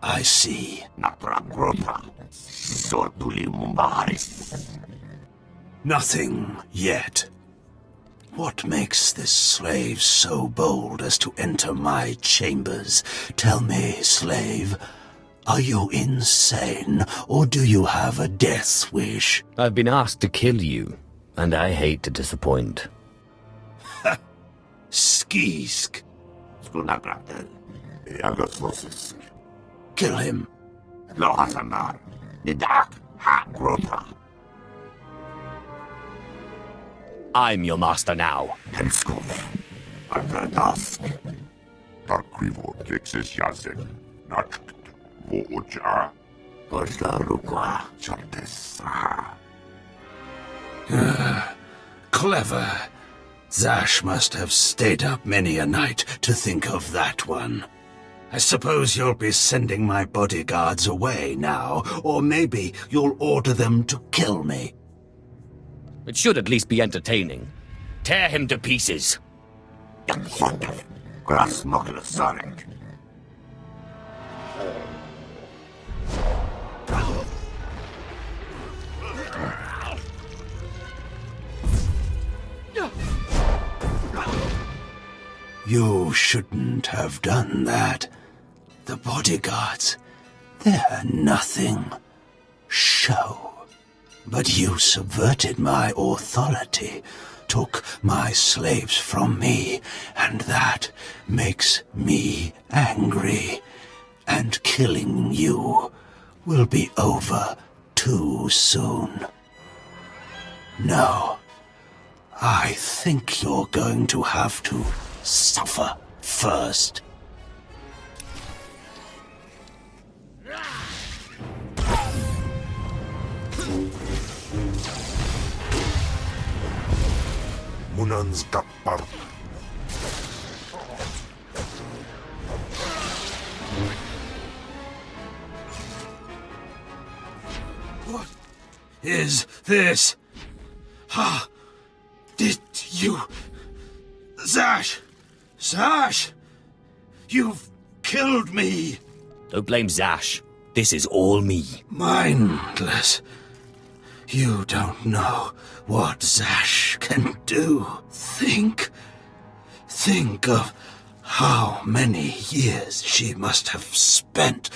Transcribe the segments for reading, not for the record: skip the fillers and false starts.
I see. Nothing yet. What makes this slave so bold as to enter my chambers? Tell me, slave, are you insane, or do you have a death wish? I've been asked to kill you, and I hate to disappoint. Skisk. Kill him. I'm your master now. Clever. Zash must have stayed up many a night to think of that one. I suppose you'll be sending my bodyguards away now, or maybe you'll order them to kill me. It should at least be entertaining. Tear him to pieces. You shouldn't have done that. The bodyguards, they're nothing. Show. But you subverted my authority, took my slaves from me, and that makes me angry. And killing you will be over too soon. No, I think you're going to have to suffer first. Munan's Gappar. What is this? Did you... Zash! Zash! You've killed me! Don't blame Zash. This is all me. Mindless. You don't know what Zash can do. Think of how many years she must have spent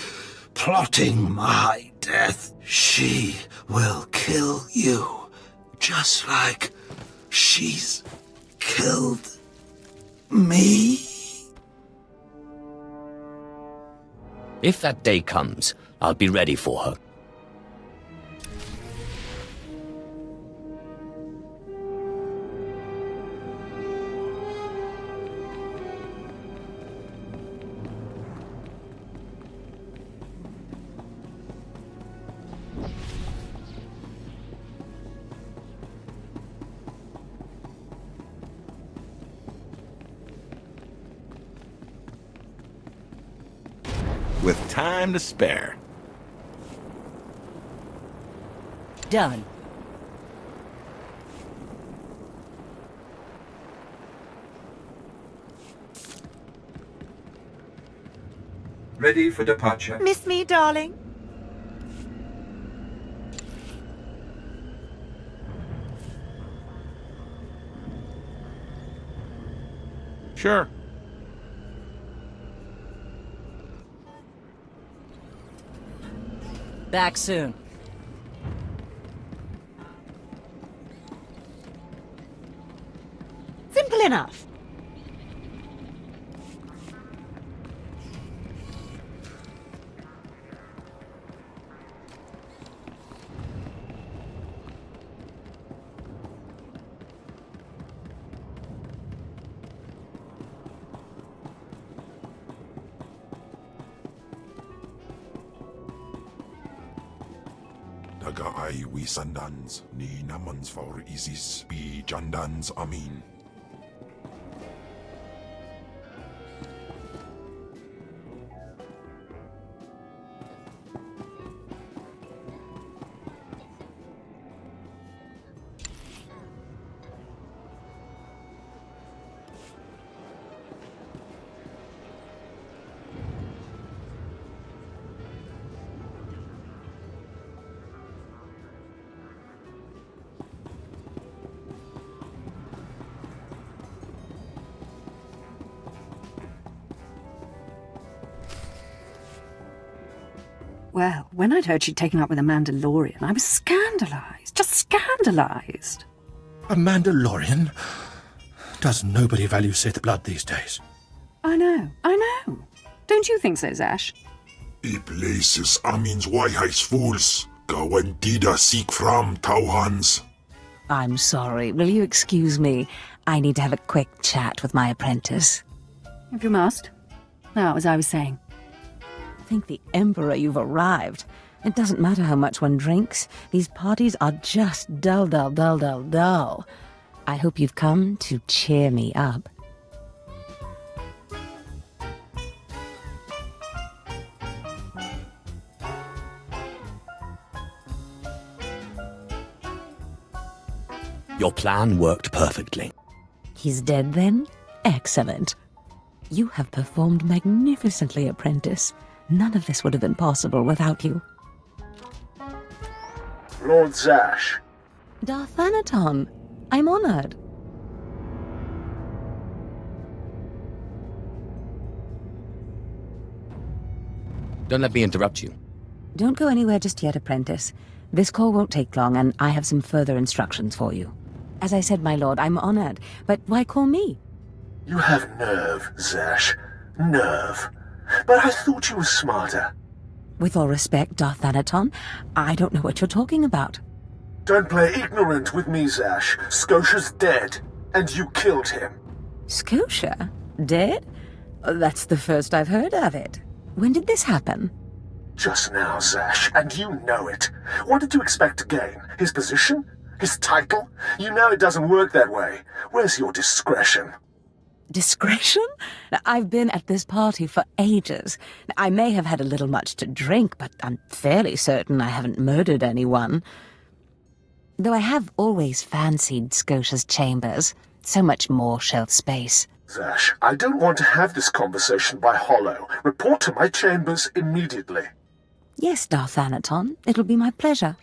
plotting my death. She will kill you, just like she's killed me. If that day comes, I'll be ready for her. With time to spare. Done. Ready for departure. Miss me, darling? Sure. Back soon. Simple enough. Daga ay wisandans, ni namans for isis bi jandans amin. Well, when I'd heard she'd taken up with a Mandalorian, I was scandalized. Just scandalized. A Mandalorian? Does nobody value Sith blood these days? I know. Don't you think so, Zash? I places Amin's Waiheis fools. Gawan tida seek from Tauhans. I'm sorry. Will you excuse me? I need to have a quick chat with my apprentice. If you must. Now, as I was saying. Thank the Emperor you've arrived. It doesn't matter how much one drinks. These parties are just dull, dull, dull, dull, dull. I hope you've come to cheer me up. Your plan worked perfectly. He's dead then? Excellent. You have performed magnificently, apprentice. None of this would have been possible without you. Lord Zash. Darth Thanaton, I'm honored. Don't let me interrupt you. Don't go anywhere just yet, apprentice. This call won't take long, and I have some further instructions for you. As I said, my lord, I'm honored, but why call me? You have nerve, Zash. Nerve. But I thought you were smarter. With all respect, Darth Thanaton, I don't know what you're talking about. Don't play ignorant with me, Zash. Scotia's dead, and you killed him. Scotia? Dead? That's the first I've heard of it. When did this happen? Just now, Zash, and you know it. What did you expect to gain? His position? His title? You know it doesn't work that way. Where's your discretion? Discretion? I've been at this party for ages. I may have had a little much to drink, but I'm fairly certain I haven't murdered anyone. Though I have always fancied Scotia's chambers. So much more shelf space. Zash, I don't want to have this conversation by hollow. Report to my chambers immediately. Yes, Darth Thanaton. It'll be my pleasure.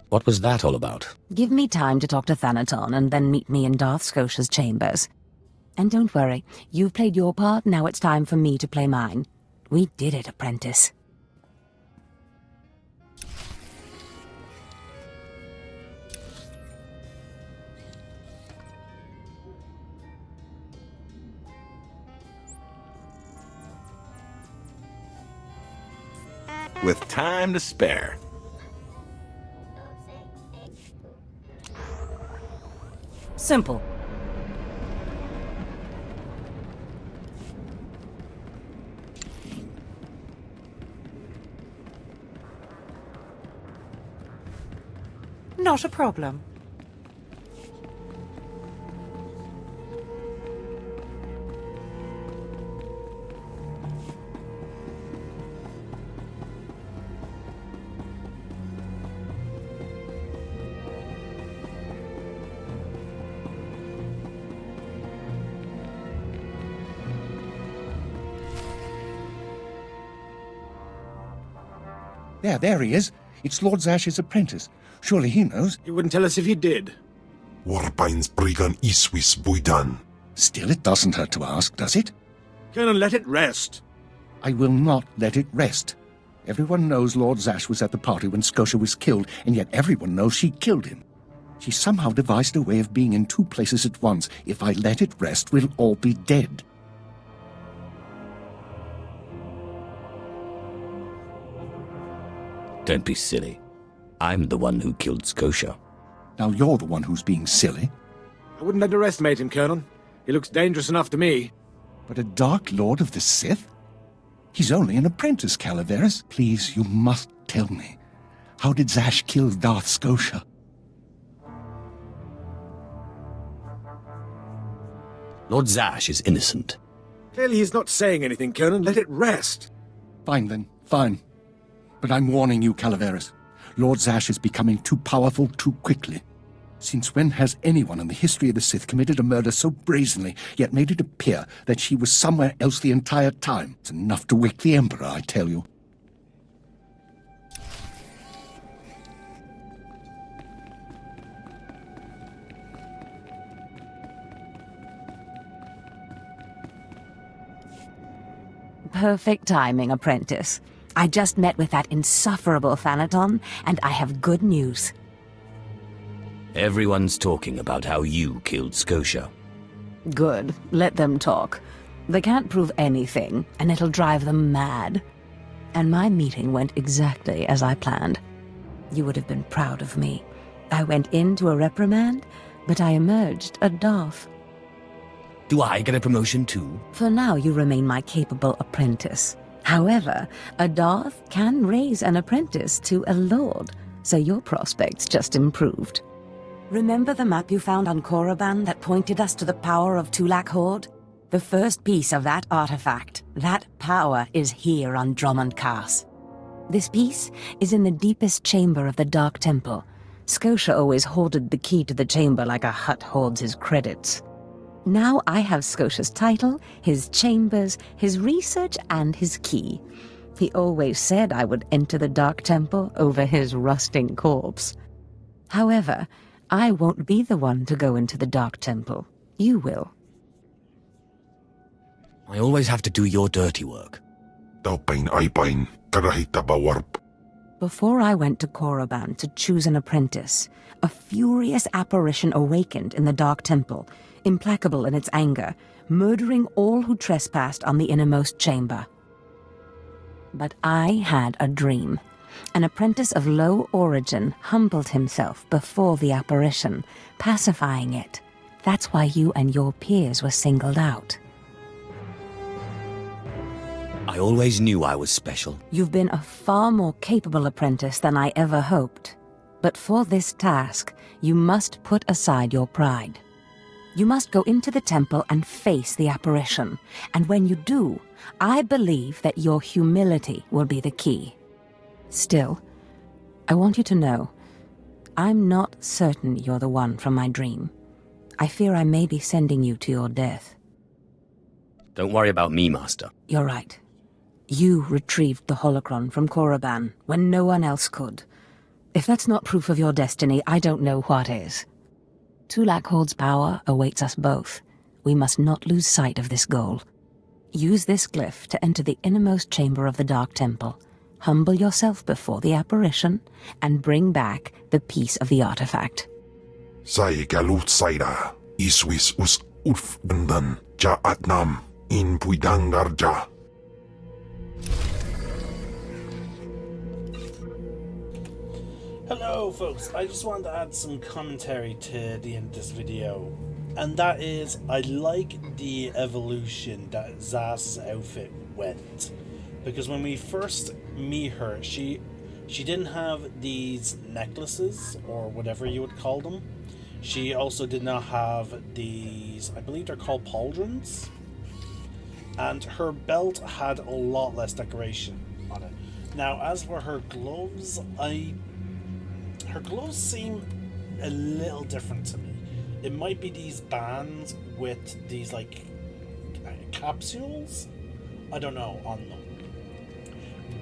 What was that all about? Give me time to talk to Thanaton, and then meet me in Darth Scotia's chambers. And don't worry, you've played your part, now it's time for me to play mine. We did it, apprentice. With time to spare. Simple. Not a problem. There he is. It's Lord Zash's apprentice. Surely he knows. You wouldn't tell us if you did. Warpines Brigan Iswis Buidan. Still, it doesn't hurt to ask, does it? Colonel, let it rest. I will not let it rest. Everyone knows Lord Zash was at the party when Scotia was killed, and yet everyone knows she killed him. She somehow devised a way of being in two places at once. If I let it rest, we'll all be dead. Don't be silly. I'm the one who killed Scotia. Now you're the one who's being silly. I wouldn't underestimate him, Colonel. He looks dangerous enough to me. But a Dark Lord of the Sith? He's only an apprentice, Calaveras. Please, you must tell me. How did Zash kill Darth Scotia? Lord Zash is innocent. Clearly he's not saying anything, Colonel. Let it rest. Fine then, fine. But I'm warning you, Calaveras. Lord Zash is becoming too powerful too quickly. Since when has anyone in the history of the Sith committed a murder so brazenly, yet made it appear that she was somewhere else the entire time? It's enough to wake the Emperor, I tell you. Perfect timing, apprentice. I just met with that insufferable Thanaton, and I have good news. Everyone's talking about how you killed Scotia. Good. Let them talk. They can't prove anything, and it'll drive them mad. And my meeting went exactly as I planned. You would have been proud of me. I went into a reprimand, but I emerged a Darth. Do I get a promotion too? For now, you remain my capable apprentice. However, a Darth can raise an apprentice to a lord, so your prospects just improved. Remember the map you found on Korriban that pointed us to the power of Tulak Horde? The first piece of that artifact. That power is here on Drummond Cass. This piece is in the deepest chamber of the Dark Temple. Scotia always hoarded the key to the chamber like a Hutt hoards his credits. Now I have Scotia's title, his chambers, his research, and his key. He always said I would enter the Dark Temple over his rusting corpse. However, I won't be the one to go into the Dark Temple. You will. I always have to do your dirty work. Before I went to Korriban to choose an apprentice, a furious apparition awakened in the Dark Temple, implacable in its anger, murdering all who trespassed on the innermost chamber. But I had a dream. An apprentice of low origin humbled himself before the apparition, pacifying it. That's why you and your peers were singled out. I always knew I was special. You've been a far more capable apprentice than I ever hoped. But for this task, you must put aside your pride. You must go into the temple and face the apparition. And when you do, I believe that your humility will be the key. Still, I want you to know, I'm not certain you're the one from my dream. I fear I may be sending you to your death. Don't worry about me, Master. You're right. You retrieved the holocron from Korriban when no one else could. If that's not proof of your destiny, I don't know what is. Tulak Horde's power awaits us both. We must not lose sight of this goal. Use this glyph to enter the innermost chamber of the Dark Temple. Humble yourself before the apparition, and bring back the piece of the artifact. Saira, Iswis us Urfbandan, Ja Atnam, in Puidangarja. Hello folks, I just wanted to add some commentary to the end of this video, and that is, I like the evolution that Zaz's outfit went, because when we first meet her, she didn't have these necklaces, or whatever you would call them. She also did not have these, I believe they're called pauldrons, and her belt had a lot less decoration on it. Now as for her gloves, her gloves seem a little different to me. It might be these bands with these like capsules, I don't know, on them.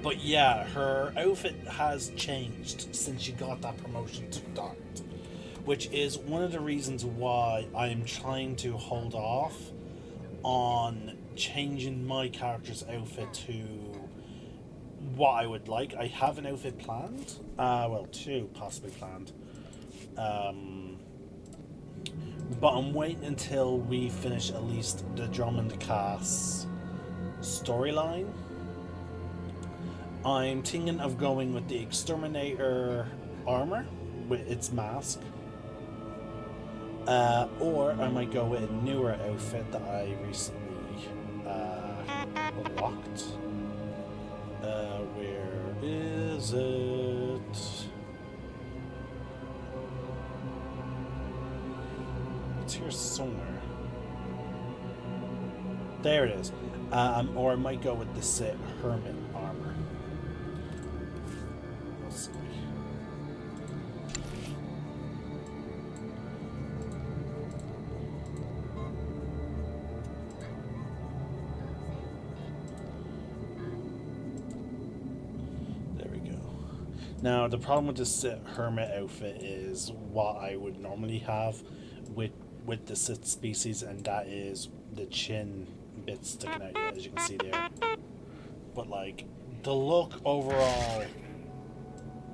But yeah, her outfit has changed since she got that promotion to Dart, which is one of the reasons why I'm trying to hold off on changing my character's outfit to what I would like. I have an outfit planned, well, two possibly planned, but I'm waiting until we finish at least the Drummond Cass storyline. I'm thinking of going with the Exterminator armor with its mask, or I might go with a newer outfit that I recently unlocked. Where is it? It's here somewhere. There it is. Or I might go with the Sith Hermit armor. We'll see. Now, the problem with this hermit outfit is what I would normally have with the Sith species, and that is the chin bit sticking out, as you can see there. But, like, the look overall...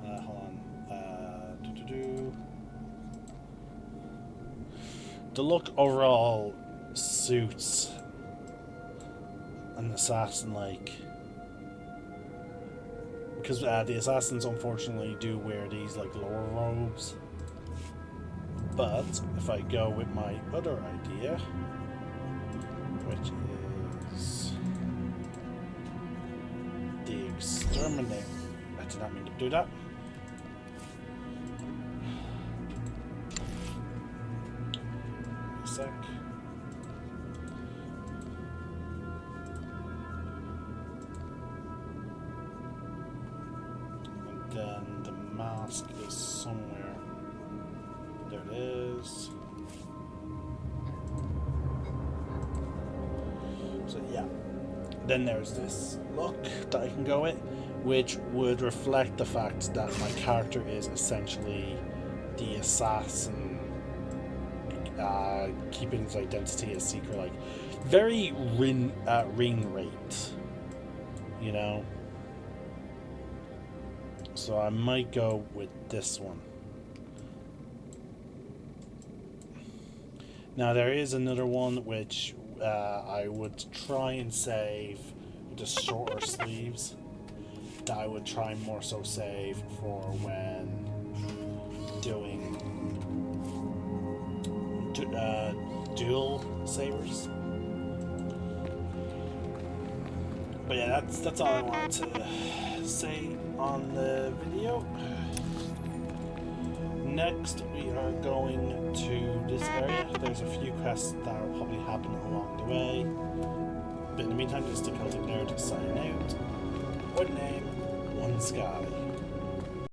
hold on. The look overall suits an assassin, like... Because the assassins unfortunately do wear these like lower robes. But if I go with my other idea, which is the exterminator, I did not mean to do that. A sec. Then the mask is somewhere. There it is. So yeah. Then there's this look that I can go with, which would reflect the fact that my character is essentially the assassin, keeping his identity a secret, like very ring rate, you know. So I might go with this one. Now there is another one which I would try and save with the shorter sleeves. That I would try and more so save for when doing dual sabers. But yeah, that's all I wanted to say on the video. Next we are going to this area. There's a few quests that will probably happen along the way. But in the meantime, this is the Celtic Nerd signing out. One name, one sky.